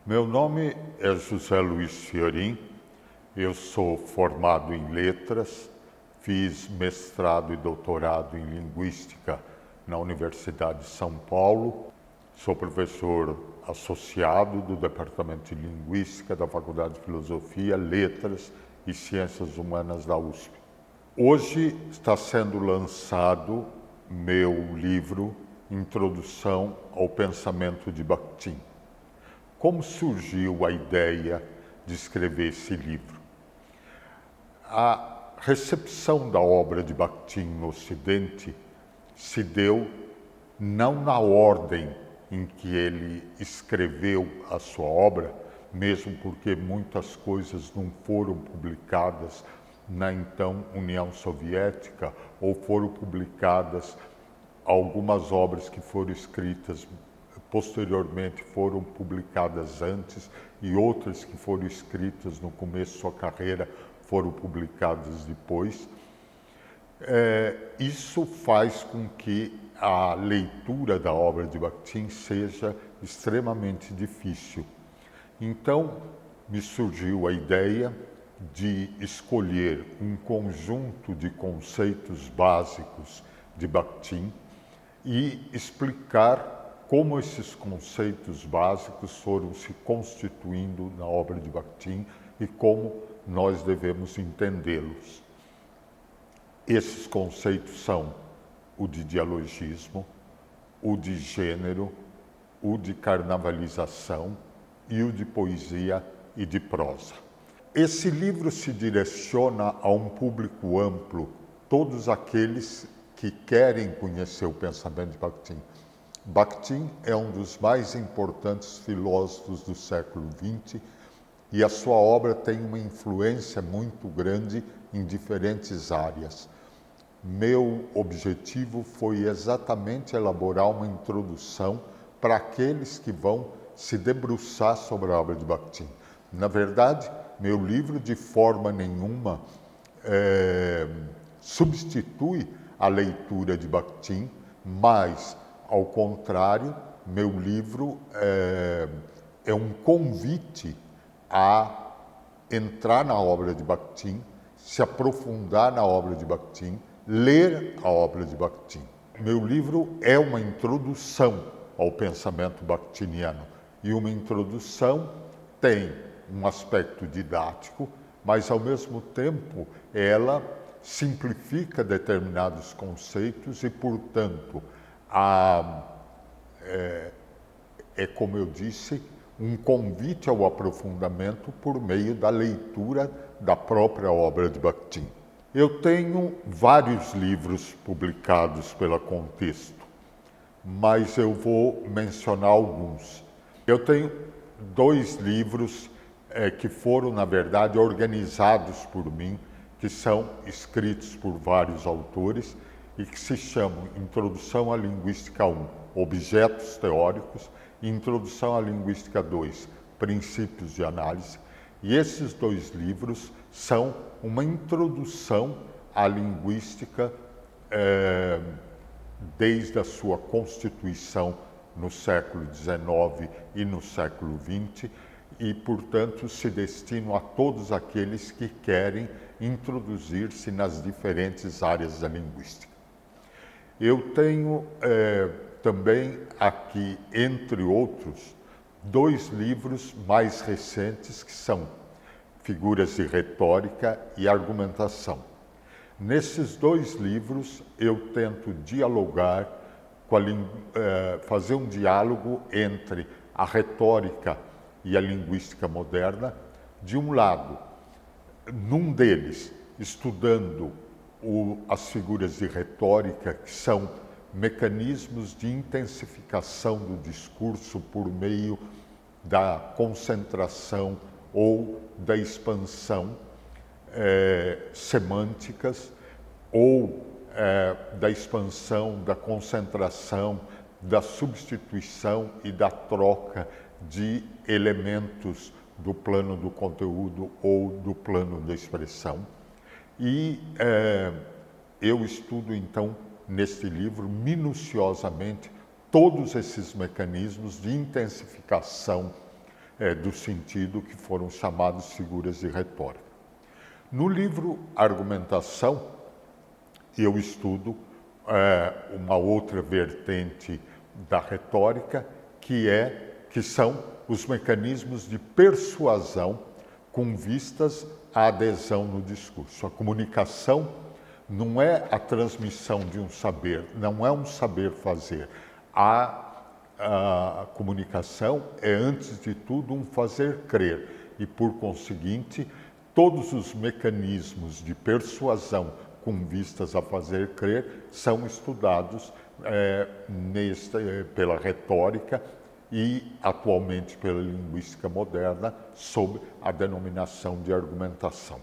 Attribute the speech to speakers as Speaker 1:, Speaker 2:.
Speaker 1: Meu nome é José Luiz Fiorim, eu sou formado em letras, fiz mestrado e doutorado em linguística na Universidade de São Paulo, sou professor associado do Departamento de Linguística da Faculdade de Filosofia, Letras e Ciências Humanas da USP. Hoje está sendo lançado meu livro Introdução ao Pensamento de Bakhtin. Como surgiu a ideia de escrever esse livro? A recepção da obra de Bakhtin no Ocidente se deu não na ordem em que ele escreveu a sua obra, mesmo porque muitas coisas não foram publicadas na então União Soviética, ou foram publicadas algumas obras que foram escritas posteriormente foram publicadas antes e outras que foram escritas no começo de sua carreira foram publicadas depois. Isso faz com que a leitura da obra de Bakhtin seja extremamente difícil. Então, me surgiu a ideia de escolher um conjunto de conceitos básicos de Bakhtin e explicar como esses conceitos básicos foram se constituindo na obra de Bakhtin e como nós devemos entendê-los. Esses conceitos são o de dialogismo, o de gênero, o de carnavalização e o de poesia e de prosa. Esse livro se direciona a um público amplo, todos aqueles que querem conhecer o pensamento de Bakhtin. Bakhtin é um dos mais importantes filósofos do século XX e a sua obra tem uma influência muito grande em diferentes áreas. Meu objetivo foi exatamente elaborar uma introdução para aqueles que vão se debruçar sobre a obra de Bakhtin. Na verdade, meu livro de forma nenhuma substitui a leitura de Bakhtin, mas ao contrário, meu livro é um convite a entrar na obra de Bakhtin, se aprofundar na obra de Bakhtin, ler a obra de Bakhtin. Meu livro é uma introdução ao pensamento bakhtiniano e uma introdução tem um aspecto didático, mas ao mesmo tempo ela simplifica determinados conceitos e, portanto, como eu disse, um convite ao aprofundamento por meio da leitura da própria obra de Bakhtin. Eu tenho vários livros publicados pela Contexto, mas eu vou mencionar alguns. Eu tenho 2 livros que foram, na verdade, organizados por mim, que são escritos por vários autores, e que se chamam Introdução à Linguística 1, Objetos Teóricos, e Introdução à Linguística 2, Princípios de Análise. E esses 2 livros são uma introdução à linguística desde a sua constituição no século XIX e no século XX, e, portanto, se destinam a todos aqueles que querem introduzir-se nas diferentes áreas da linguística. Eu tenho também aqui, entre outros, 2 livros mais recentes que são Figuras de Retórica e Argumentação. Nesses 2 livros eu tento dialogar, fazer um diálogo entre a retórica e a linguística moderna, de um lado, num deles, estudando as figuras de retórica, que são mecanismos de intensificação do discurso por meio da concentração ou da expansão semânticas, ou da expansão, da concentração, da substituição e da troca de elementos do plano do conteúdo ou do plano da expressão. E eu estudo, então, neste livro, minuciosamente, todos esses mecanismos de intensificação do sentido que foram chamadas figuras de retórica. No livro Argumentação, eu estudo uma outra vertente da retórica, que são os mecanismos de persuasão com vistas à adesão no discurso. A comunicação não é a transmissão de um saber, não é um saber fazer. A comunicação é, antes de tudo, um fazer crer e, por conseguinte, todos os mecanismos de persuasão com vistas a fazer crer são estudados pela retórica e, atualmente, pela linguística moderna, sob a denominação de argumentação.